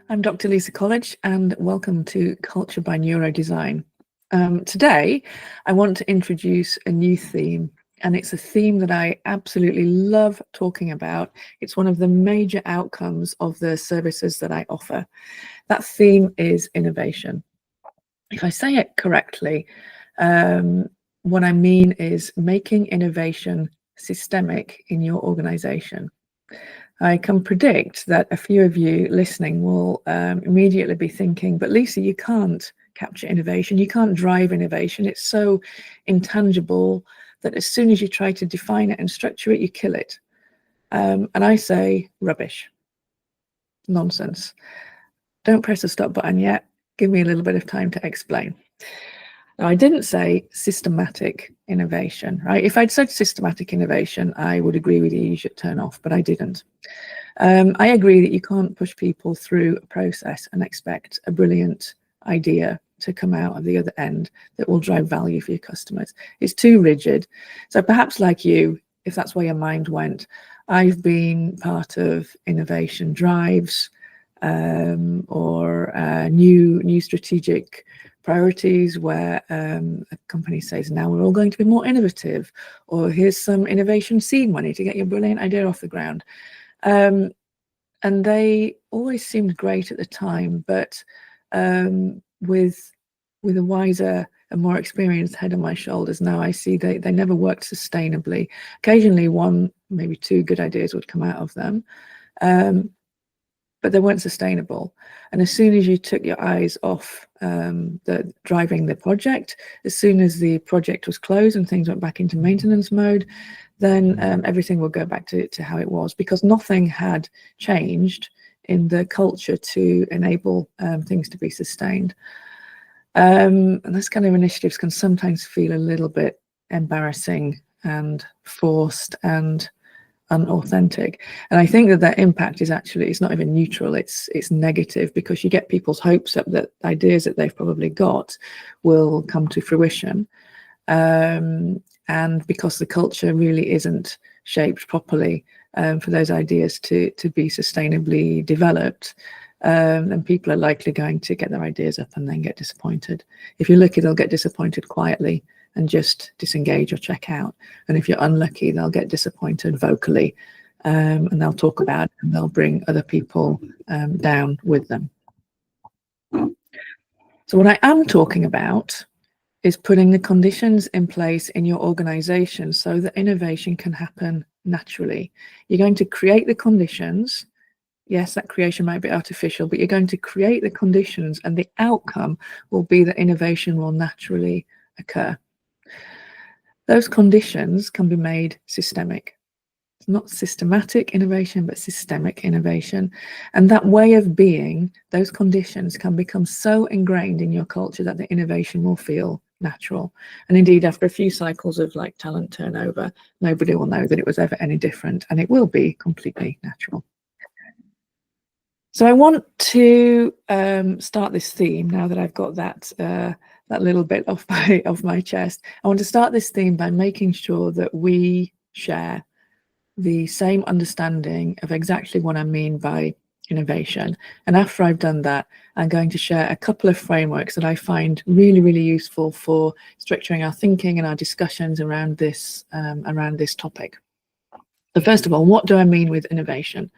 I'm Dr. Lisa Colledge, and welcome to Culture by Neurodesign. Today, I want to introduce a new theme, and it's a theme that I absolutely love talking about. It's one of the major outcomes of the services that I offer. That theme is innovation. If I say it correctly, what I mean is making innovation systemic in your organization. I can predict that a few of you listening will immediately be thinking, but Lisa, you can't capture innovation, you can't drive innovation. It's so intangible that as soon as you try to define it and structure it, you kill it. And I say, rubbish, nonsense. Don't press the stop button yet. Give me a little bit of time to explain. Now, I didn't say systematic innovation, right? If I'd said systematic innovation, I would agree with you, you should turn off, but I didn't. I agree that you can't push people through a process and expect a brilliant idea to come out of the other end that will drive value for your customers. It's too rigid. So perhaps like you, if that's where your mind went, I've been part of innovation drives or new strategic priorities where a company says, now we're all going to be more innovative, or here's some innovation seed money to get your brilliant idea off the ground. And they always seemed great at the time, but with a wiser and more experienced head on my shoulders, now I see they never worked sustainably. Occasionally one, maybe two good ideas would come out of them, but they weren't sustainable. And as soon as you took your eyes off driving the project, as soon as the project was closed and things went back into maintenance mode, then everything will go back to how it was, because nothing had changed in the culture to enable things to be sustained. And this kind of initiatives can sometimes feel a little bit embarrassing and forced and unauthentic. And I think that impact is actually, it's not even neutral, it's negative, because you get people's hopes up that ideas that they've probably got will come to fruition. And because the culture really isn't shaped properly for those ideas to be sustainably developed, then people are likely going to get their ideas up and then get disappointed. If you're lucky, they'll get disappointed quietly and just disengage or check out. And if you're unlucky, they'll get disappointed vocally, and they'll talk about it and they'll bring other people down with them. So what I am talking about is putting the conditions in place in your organization so that innovation can happen naturally. You're going to create the conditions. Yes, that creation might be artificial, but you're going to create the conditions, and the outcome will be that innovation will naturally occur. Those conditions can be made systemic. It's not systematic innovation, but systemic innovation. And that way of being, those conditions can become so ingrained in your culture that the innovation will feel natural. And indeed, after a few cycles of like talent turnover, nobody will know that it was ever any different, and it will be completely natural. So I want to start this theme, now that I've got that little bit off my chest. I want to start this theme by making sure that we share the same understanding of exactly what I mean by innovation. And after I've done that, I'm going to share a couple of frameworks that I find really, really useful for structuring our thinking and our discussions around this topic. So first of all, what do I mean with innovation?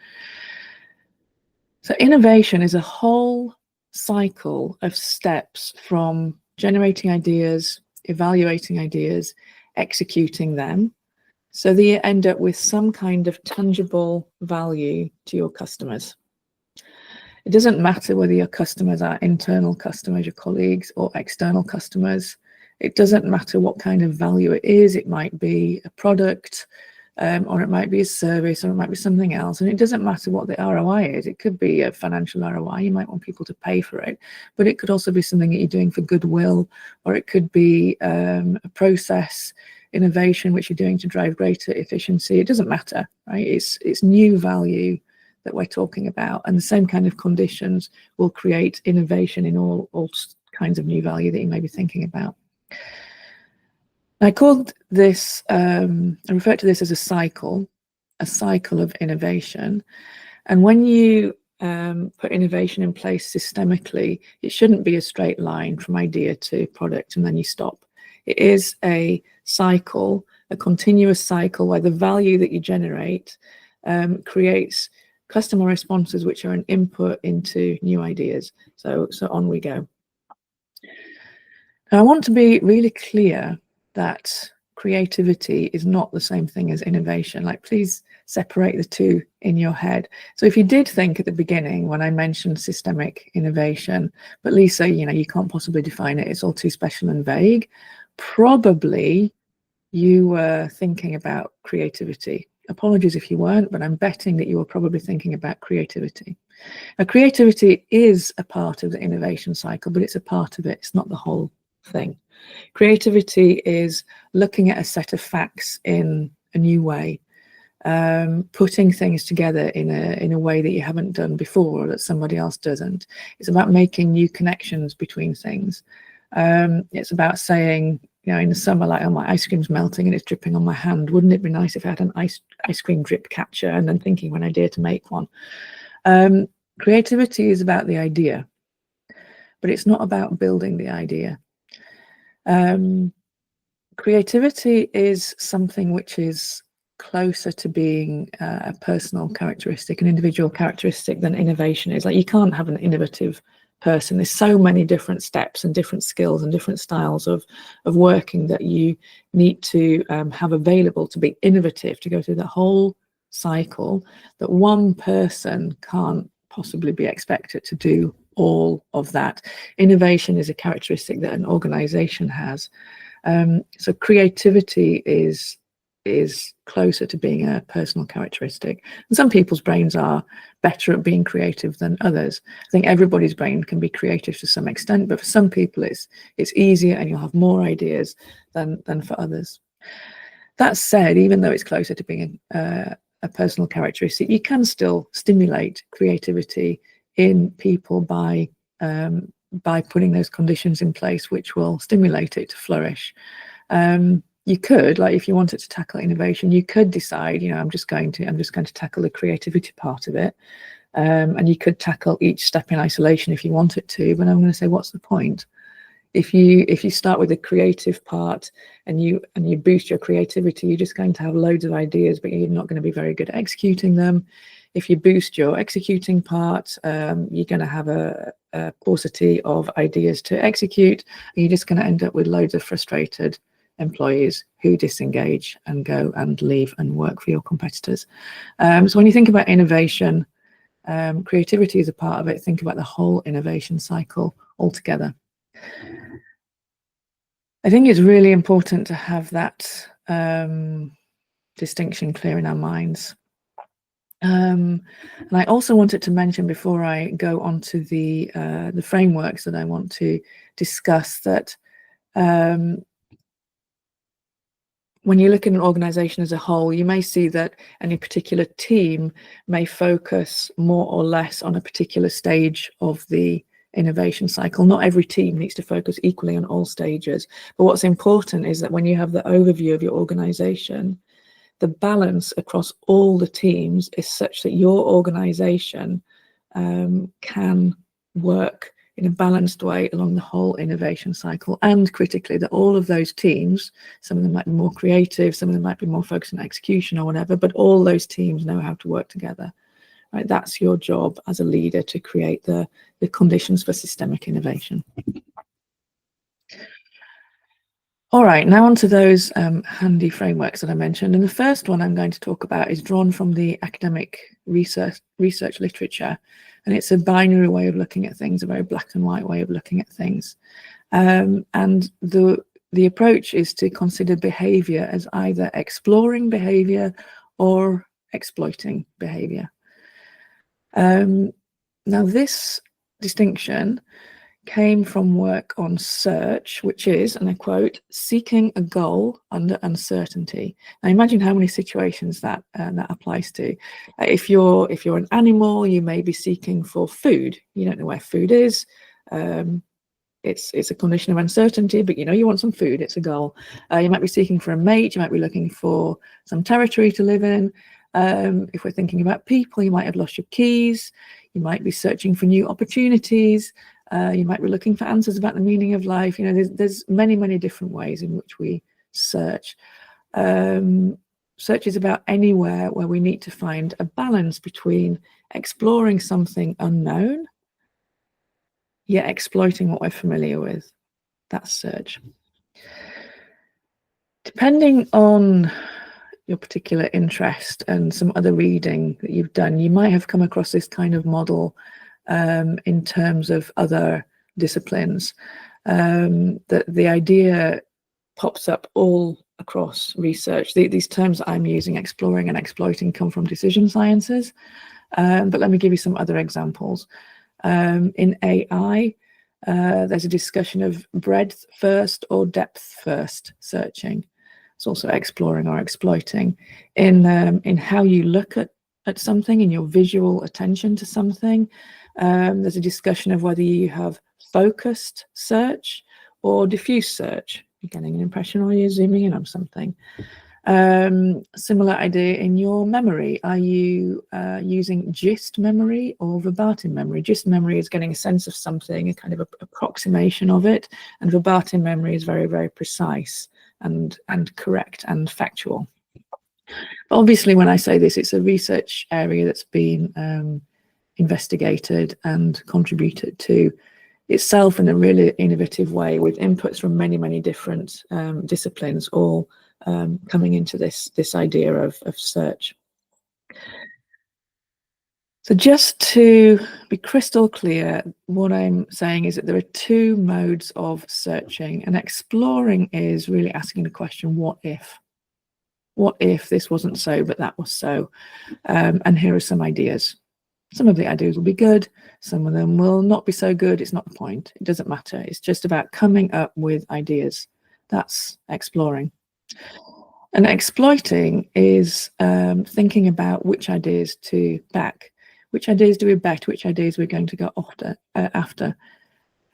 So innovation is a whole cycle of steps from generating ideas, evaluating ideas, executing them, so that you end up with some kind of tangible value to your customers. It doesn't matter whether your customers are internal customers, your colleagues, or external customers. It doesn't matter what kind of value it is. It might be a product, or it might be a service, or it might be something else. And it doesn't matter what the ROI is. It could be a financial ROI. You might want people to pay for it, but it could also be something that you're doing for goodwill, or it could be a process innovation which you're doing to drive greater efficiency. It doesn't matter, right? It's new value that we're talking about, and the same kind of conditions will create innovation in all kinds of new value that you may be thinking about. I called this, I refer to this as a cycle of innovation. And when you put innovation in place systemically, it shouldn't be a straight line from idea to product and then you stop. It is a cycle, a continuous cycle where the value that you generate creates customer responses, which are an input into new ideas. So on we go. Now, I want to be really clear that creativity is not the same thing as innovation. Like, please separate the two in your head. So if you did think at the beginning when I mentioned systemic innovation, but Lisa, you can't possibly define it, it's all too special and vague, probably you were thinking about creativity. Apologies if you weren't, but I'm betting that you were probably thinking about creativity. Now, creativity is a part of the innovation cycle, but it's a part of it. It's not the whole thing. Creativity is looking at a set of facts in a new way, putting things together in a way that you haven't done before or that somebody else doesn't. It's about making new connections between things. It's about saying, in the summer, like, oh, my ice cream's melting and it's dripping on my hand. Wouldn't it be nice if I had an ice cream drip catcher? And then thinking of an idea to make one. Creativity is about the idea, but it's not about building the idea. Creativity is something which is closer to being a personal characteristic, an individual characteristic, than innovation is. Like, you can't have an innovative person. There's so many different steps and different skills and different styles of working that you need to have available to be innovative, to go through the whole cycle, that one person can't possibly be expected to do all of that. Innovation is a characteristic that an organization has. So creativity is closer to being a personal characteristic. And some people's brains are better at being creative than others. I think everybody's brain can be creative to some extent, but for some people it's easier and you'll have more ideas than for others. That said, even though it's closer to being a personal characteristic, you can still stimulate creativity in people by putting those conditions in place which will stimulate it to flourish. You could, like, if you wanted to tackle innovation, you could decide, I'm just going to tackle the creativity part of it, and you could tackle each step in isolation if you wanted to. But I'm going to say, what's the point? If you start with the creative part and you boost your creativity, you're just going to have loads of ideas, but you're not going to be very good at executing them. If you boost your executing part, you're going to have a paucity of ideas to execute, and you're just going to end up with loads of frustrated employees who disengage and go and leave and work for your competitors. So when you think about innovation, creativity is a part of it. Think about the whole innovation cycle altogether. I think it's really important to have that distinction clear in our minds. And I also wanted to mention, before I go on to the frameworks that I want to discuss, that when you look at an organization as a whole, you may see that any particular team may focus more or less on a particular stage of the innovation cycle. Not every team needs to focus equally on all stages, but what's important is that when you have the overview of your organization, the balance across all the teams is such that your organization can work in a balanced way along the whole innovation cycle, and critically that all of those teams, some of them might be more creative, some of them might be more focused on execution or whatever, but all those teams know how to work together. Right? That's your job as a leader, to create the conditions for systemic innovation. All right, now on to those handy frameworks that I mentioned. And the first one I'm going to talk about is drawn from the academic research literature. And it's a binary way of looking at things, a very black and white way of looking at things. And the approach is to consider behavior as either exploring behavior or exploiting behavior. Now, this distinction came from work on search, which is, and I quote, seeking a goal under uncertainty. Now imagine how many situations that applies to. If you're an animal, you may be seeking for food. You don't know where food is. It's a condition of uncertainty, but you want some food. It's a goal. You might be seeking for a mate. You might be looking for some territory to live in. If we're thinking about people, you might have lost your keys, you might be searching for new opportunities, you might be looking for answers about the meaning of life. You know, there's many different ways in which we search. Search is about anywhere where we need to find a balance between exploring something unknown, yet exploiting what we're familiar with. That's search. Depending on your particular interest and some other reading that you've done, you might have come across this kind of model in terms of other disciplines. That the idea pops up all across research. These terms that I'm using, exploring and exploiting, come from decision sciences. But let me give you some other examples. In AI, there's a discussion of breadth first or depth first searching. It's also exploring or exploiting. In how you look at something, in your visual attention to something, there's a discussion of whether you have focused search or diffuse search. You're getting an impression or you're zooming in on something. Similar idea in your memory. Are you using gist memory or verbatim memory? Gist memory is getting a sense of something, a kind of approximation of it, and verbatim memory is very precise and correct and factual. But obviously, when I say this, it's a research area that's been investigated and contributed to itself in a really innovative way, with inputs from many different disciplines, all coming into this idea of search. So just to be crystal clear, what I'm saying is that there are two modes of searching, and exploring is really asking the question, what if? What if this wasn't so, but that was so? And here are some ideas. Some of the ideas will be good, some of them will not be so good. It's not the point. It doesn't matter. It's just about coming up with ideas. That's exploring. And exploiting is thinking about which ideas to back. Which ideas do we bet? Which ideas we're going to go after?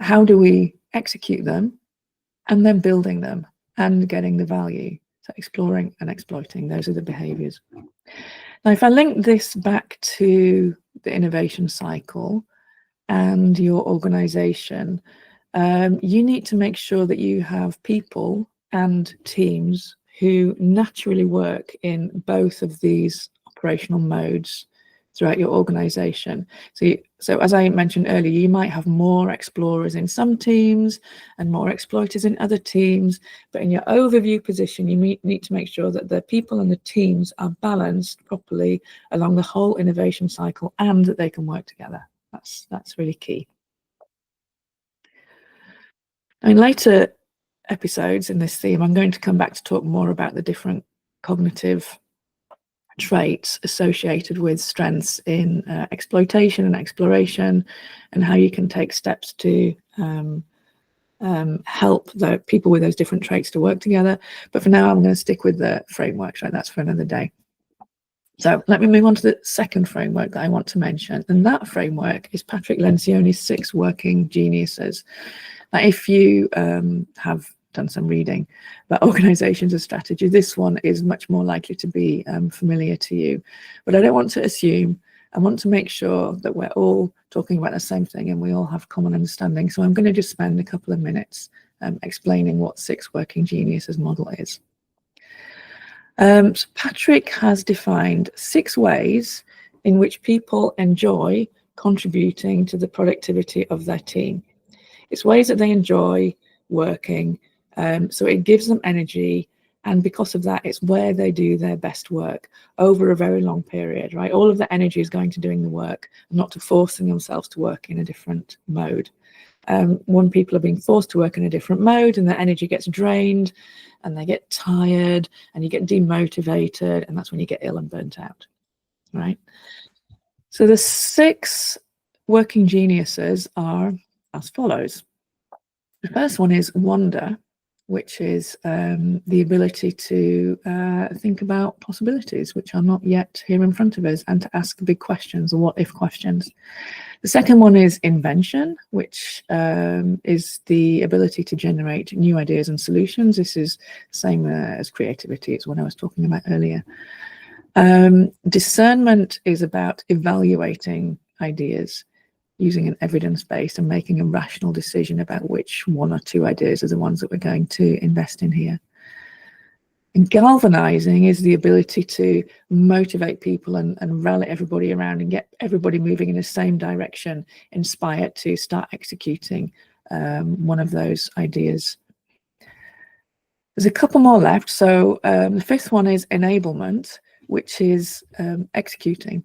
How do we execute them? And then building them and getting the value. So exploring and exploiting, those are the behaviors. Now, if I link this back to the innovation cycle and your organization, you need to make sure that you have people and teams who naturally work in both of these operational modes throughout your organization. So as I mentioned earlier, you might have more explorers in some teams and more exploiters in other teams, but in your overview position, you need to make sure that the people and the teams are balanced properly along the whole innovation cycle and that they can work together. That's really key. In later episodes in this theme, I'm going to come back to talk more about the different cognitive traits associated with strengths in exploitation and exploration, and how you can take steps to help the people with those different traits to work together. But for now, I'm going to stick with the frameworks, right? That's for another day. So let me move on to the second framework that I want to mention, and that framework is Patrick Lencioni's 6 working geniuses. Now, if you have done some reading about organizations and strategy, this one is much more likely to be familiar to you. But I don't want to assume. I want to make sure that we're all talking about the same thing and we all have common understanding. So I'm going to just spend a couple of minutes explaining what 6 working geniuses model is. So Patrick has defined 6 ways in which people enjoy contributing to the productivity of their team. It's ways that they enjoy working, so it gives them energy, and because of that, it's where they do their best work over a very long period, right? All of the energy is going to doing the work, not to forcing themselves to work in a different mode. When people are being forced to work in a different mode, and their energy gets drained, and they get tired, and you get demotivated, and that's when you get ill and burnt out, right? So the 6 working geniuses are as follows. The first one is wonder, which is the ability to think about possibilities which are not yet here in front of us, and to ask big questions or what if questions. The second one is invention, which is the ability to generate new ideas and solutions. This is the same as creativity. It's what I was talking about earlier. Discernment is about evaluating ideas using an evidence base and making a rational decision about which one or two ideas are the ones that we're going to invest in here. And galvanizing is the ability to motivate people and rally everybody around and get everybody moving in the same direction, inspired to start executing one of those ideas. There's a couple more left. So the fifth one is enablement, which is executing.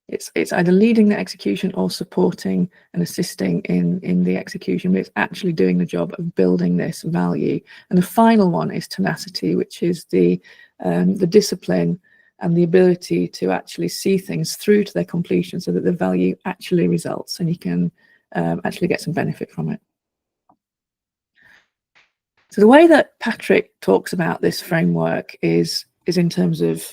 It's either leading the execution or supporting and assisting in the execution, but it's actually doing the job of building this value. And the final one is tenacity, which is the discipline and the ability to actually see things through to their completion so that the value actually results and you can actually get some benefit from it. So the way that Patrick talks about this framework is in terms of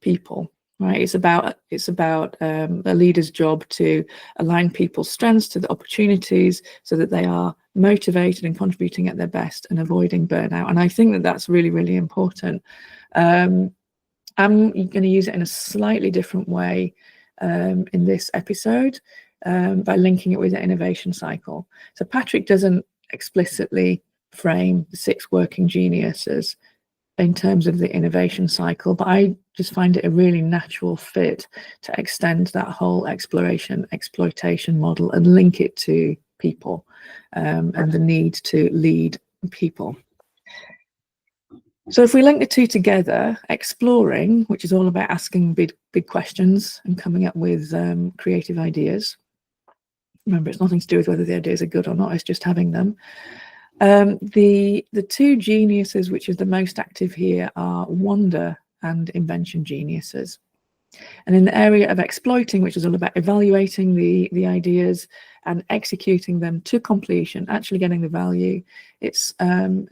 people, right? It's about a leader's job to align people's strengths to the opportunities so that they are motivated and contributing at their best and avoiding burnout. And I think that that's really, really important. I'm going to use it in a slightly different way in this episode by linking it with the innovation cycle. So Patrick doesn't explicitly frame the 6 working geniuses in terms of the innovation cycle, but I just find it a really natural fit to extend that whole exploitation model and link it to people and the need to lead people. So if we link the two together, exploring, which is all about asking big questions and coming up with creative ideas. Remember, it's nothing to do with whether the ideas are good or not, it's just having them. The 2 geniuses which is the most active here are wonder and invention geniuses. And in the area of exploiting, which is all about evaluating the ideas and executing them to completion, actually getting the value, it's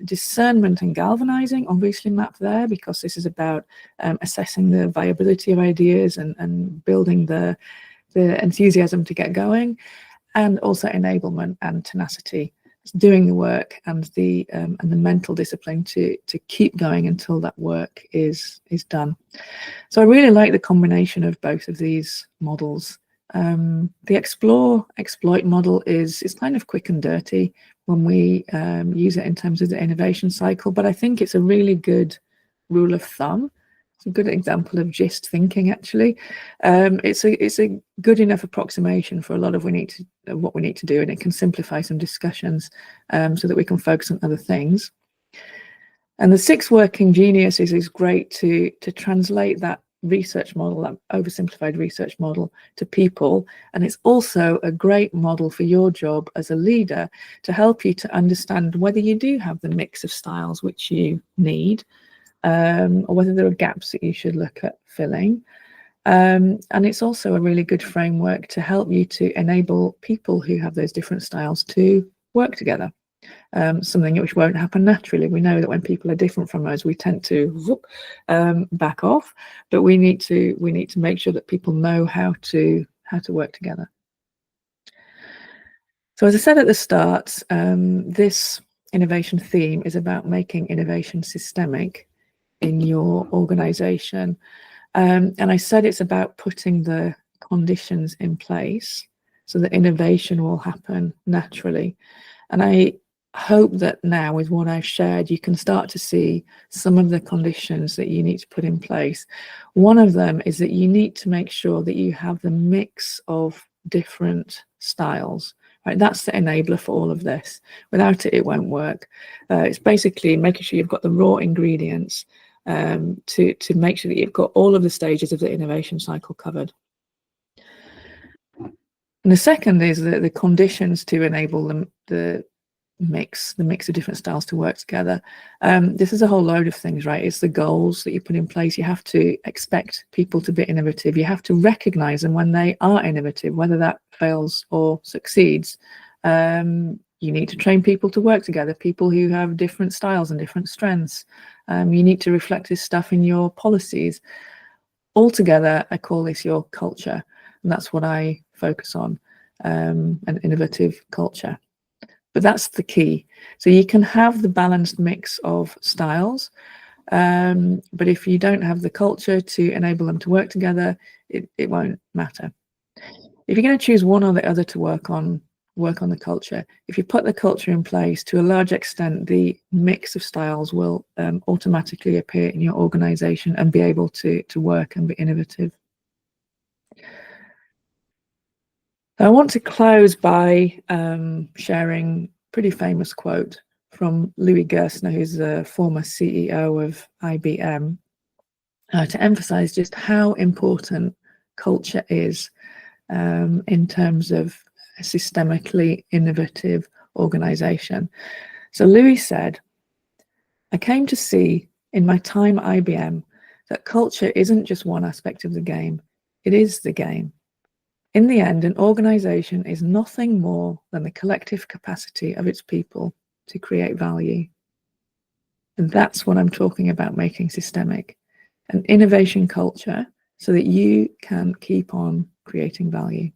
discernment and galvanizing, obviously mapped there, because this is about assessing the viability of ideas and building the enthusiasm to get going, and also enablement and tenacity, doing the work and the mental discipline to keep going until that work is done. So I really like the combination of both of these models. The explore-exploit model is kind of quick and dirty when we use it in terms of the innovation cycle, but I think it's a really good rule of thumb. It's a good example of gist thinking, actually. It's a good enough approximation for a lot of what we need to do, and it can simplify some discussions so that we can focus on other things. And the 6 working geniuses is great to translate that research model, that oversimplified research model, to people. And it's also a great model for your job as a leader to help you to understand whether you do have the mix of styles which you need, or whether there are gaps that you should look at filling. And it's also a really good framework to help you to enable people who have those different styles to work together. Something which won't happen naturally. We know that when people are different from us, we tend to back off, but we need to make sure that people know how to work together. So as I said at the start, this innovation theme is about making innovation systemic in your organization. And I said it's about putting the conditions in place so that innovation will happen naturally. And I hope that now, with what I've shared, you can start to see some of the conditions that you need to put in place. One of them is that you need to make sure that you have the mix of different styles. Right, that's the enabler for all of this. Without it, it won't work. It's basically making sure you've got the raw ingredients to make sure that you've got all of the stages of the innovation cycle covered. And the second is the conditions to enable the mix of different styles to work together. This is a whole load of things, right? It's the goals that you put in place. You have to expect people to be innovative. You have to recognize them when they are innovative, whether that fails or succeeds. You need to train people to work together, people who have different styles and different strengths. You need to reflect this stuff in your policies. Altogether, I call this your culture, and that's what I focus on, an innovative culture. But that's the key. So you can have the balanced mix of styles, But if you don't have the culture to enable them to work together, it won't matter. If you're going to choose one or the other to work on the culture, if you put the culture in place, to a large extent, the mix of styles will automatically appear in your organization and be able to work and be innovative. I want to close by sharing a pretty famous quote from Louis Gerstner, who's a former CEO of IBM, to emphasize just how important culture is in terms of a systemically innovative organization. So Louis said, "I came to see in my time at IBM that culture isn't just one aspect of the game, it is the game. In the end, an organization is nothing more than the collective capacity of its people to create value." And that's what I'm talking about, making systemic, an innovation culture so that you can keep on creating value.